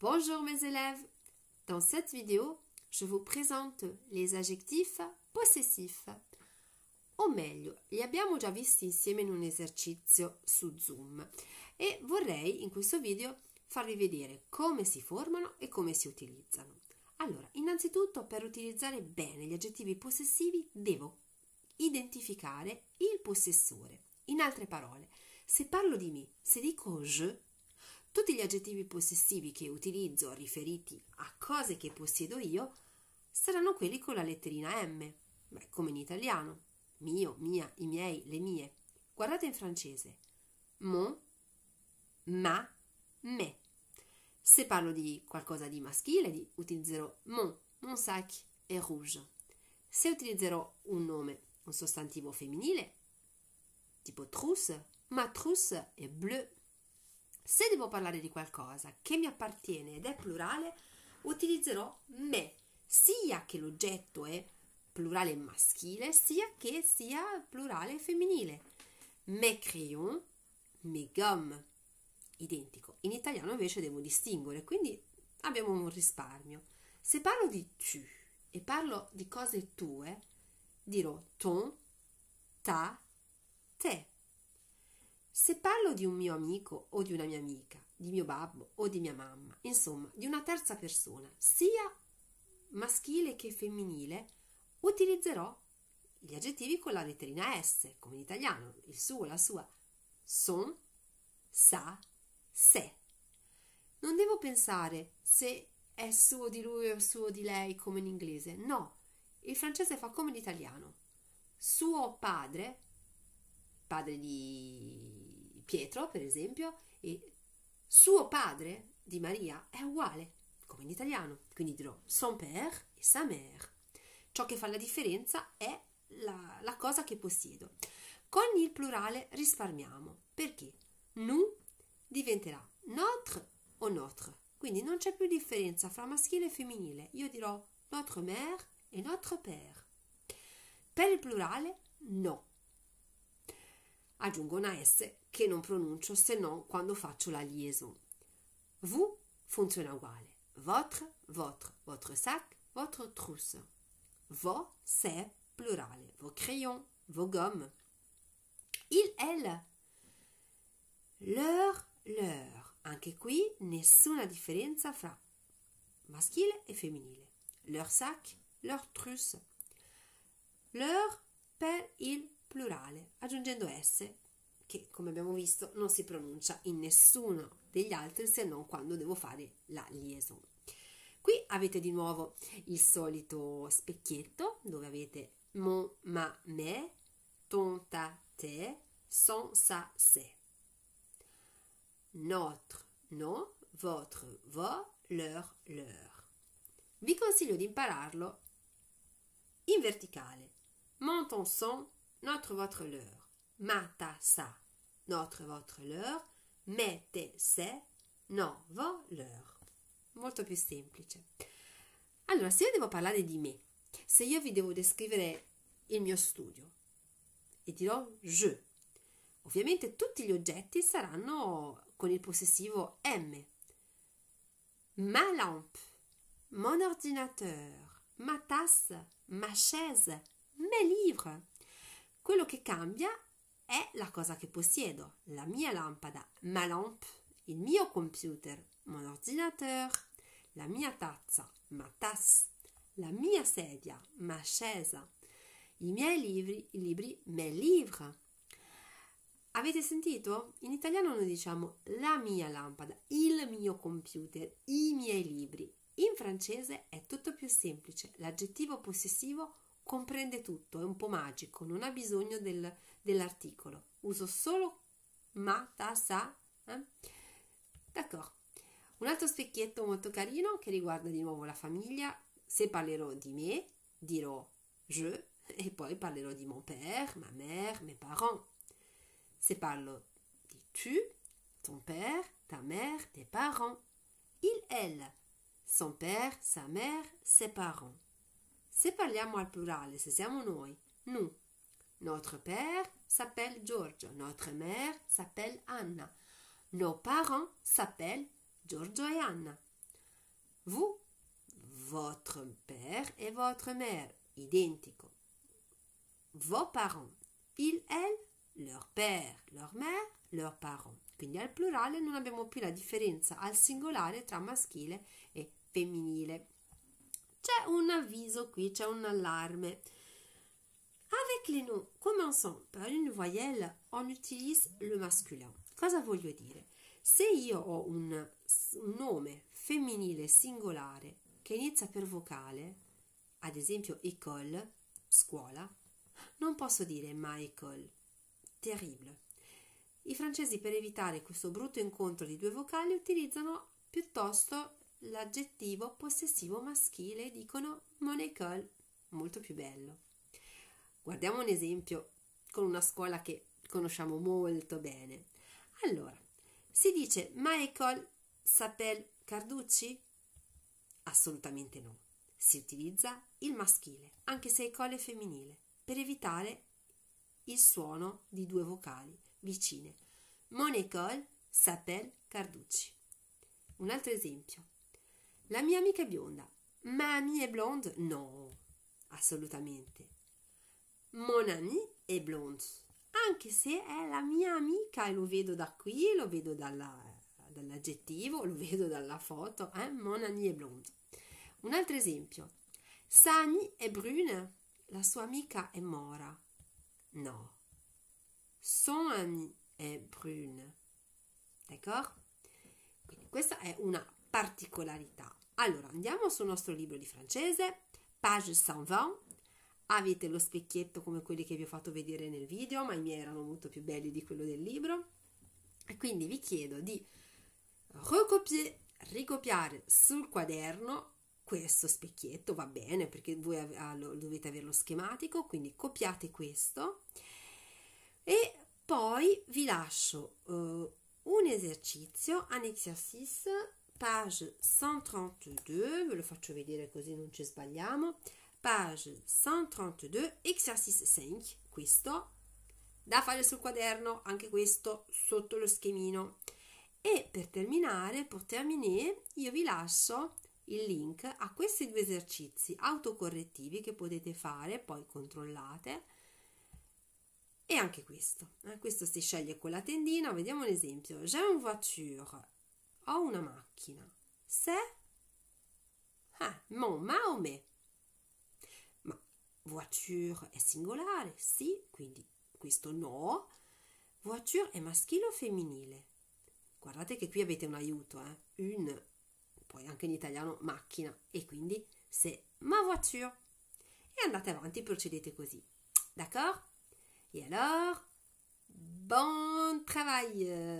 Bonjour mes élèves! Dans cette vidéo, je vous présente les aggettivi possessivi. O meglio, li abbiamo già visti insieme in un esercizio su Zoom e vorrei in questo video farvi vedere come si formano e come si utilizzano. Allora, innanzitutto per utilizzare bene gli aggettivi possessivi devo identificare il possessore. In altre parole, se parlo di me, se dico je, tutti gli aggettivi possessivi che utilizzo riferiti a cose che possiedo io saranno quelli con la letterina M, come in italiano, mio, mia, i miei, le mie. Guardate in francese, mon, ma, me. Se parlo di qualcosa di maschile, utilizzerò mon sac est rouge. Se utilizzerò un nome, un sostantivo femminile, tipo trousse, ma trousse è bleu. Se devo parlare di qualcosa che mi appartiene ed è plurale, utilizzerò me, sia che l'oggetto è plurale maschile, sia che sia plurale femminile. Mes crayons, mes gommes. Identico. In italiano invece devo distinguere, quindi abbiamo un risparmio. Se parlo di tu e parlo di cose tue, dirò ton, ta, te. Se parlo di un mio amico o di una mia amica, di mio babbo o di mia mamma, insomma, di una terza persona, sia maschile che femminile, utilizzerò gli aggettivi con la letterina S, come in italiano, il suo, la sua, son, sa, se. Non devo pensare se è suo di lui o suo di lei come in inglese, no, il francese fa come l'italiano. Suo padre, padre di Pietro per esempio, e suo padre di Maria è uguale, come in italiano, quindi dirò son père e sa mère. Ciò che fa la differenza è la cosa che possiedo. Con il plurale risparmiamo, perché nous diventerà notre o notre, quindi non c'è più differenza fra maschile e femminile, io dirò notre mère e notre père. Per il plurale no, aggiungo una S che non pronuncio se non quando faccio la liaison. Vous funziona uguale, votre, votre sac, votre trousse. Vos, c'est plurale, vos crayons, vos gommes. Il, elle, leur, anche qui nessuna differenza fra maschile e femminile. Leur sac, leur trousse. Leur per il plurale, aggiungendo S, che come abbiamo visto non si pronuncia in nessuno degli altri se non quando devo fare la liaison. Qui avete di nuovo il solito specchietto dove avete mon, ma, me, ton, ta, te, son, sa, se. Notre, no, votre, vos, leur. Vi consiglio di impararlo in verticale. Mon, ton, son, notre, votre, leur. Ma, ta, sa, notre, votre, leur. Me, te, se, no, vos, leur. Molto più semplice. Allora, se io devo parlare di me, se io vi devo descrivere il mio studio e dirò je, ovviamente tutti gli oggetti saranno con il possessivo M. Ma lampe, mon ordinateur, ma tasse, ma chaise, mes livres. Quello che cambia è la cosa che possiedo, la mia lampada, ma lampe, il mio computer, mon ordinateur, la mia tazza, ma tasse, la mia sedia, ma chaise, i miei libri, mes livres. Avete sentito? In italiano noi diciamo la mia lampada, il mio computer, i miei libri. In francese è tutto più semplice, l'aggettivo possessivo comprende tutto, è un po' magico, non ha bisogno dell'articolo. Uso solo ma, ta, sa. D'accordo. Un altro specchietto molto carino che riguarda di nuovo la famiglia. Se parlerò di me, dirò je e poi parlerò di mon père, ma mère, mes parents. Se parlo di tu, ton père, ta mère, tes parents. Il, elle, son père, sa mère, ses parents. Se parliamo al plurale, se siamo noi, nous. Notre père s'appelle Giorgio, notre mère s'appelle Anna. Nos parents s'appellent Giorgio e Anna. Vous, votre père et votre mère, identico. Vos parents, il, elle, leur père, leur mère, leurs parents. Quindi al plurale non abbiamo più la differenza al singolare tra maschile e femminile. C'è un avviso qui, c'è un allarme. Avec les noms commençant par une voyelle, on utilise le masculin. Cosa voglio dire? Se io ho un nome femminile singolare che inizia per vocale, ad esempio école, scuola, non posso dire ma école. Terrible. I francesi, per evitare questo brutto incontro di due vocali, utilizzano piuttosto l'aggettivo possessivo maschile e dicono mon école, molto più bello. Guardiamo un esempio con una scuola che conosciamo molto bene. Allora, si dice ma école s'appelle Carducci? Assolutamente no. Si utilizza il maschile, anche se école è femminile, per evitare il suono di due vocali vicine. Mon école s'appelle Carducci. Un altro esempio. La mia amica è bionda. Ma amie è blonde? No, assolutamente. Mon amie è blonde. Anche se è la mia amica e lo vedo da qui, lo vedo dall'aggettivo, lo vedo dalla foto. Mon amie è blonde. Un altro esempio. Sa amie è brune. La sua amica è mora. No. Son amie è brune. D'accord? Quindi questa è una particolarità. Allora, andiamo sul nostro libro di francese, page 120. Avete lo specchietto come quelli che vi ho fatto vedere nel video, ma i miei erano molto più belli di quello del libro. E quindi vi chiedo di ricopiare sul quaderno questo specchietto, va bene, perché voi dovete avere lo schematico, quindi copiate questo. E poi vi lascio un esercizio, un exercice, page 132, ve lo faccio vedere così non ci sbagliamo, page 132, exercice 5, questo, da fare sul quaderno, anche questo sotto lo schemino. E per terminare, io vi lascio il link a questi due esercizi autocorrettivi che potete fare, poi controllate. E anche questo si sceglie con la tendina. Vediamo un esempio. J'ai une voiture. Ho una macchina. C'est mon, ma o me? Ma voiture è singolare, sì, quindi questo no. Voiture è maschile o femminile? Guardate che qui avete un aiuto, une, poi anche in italiano macchina, e quindi c'est ma voiture. E andate avanti, procedete così. D'accord? Et alors, bon travail!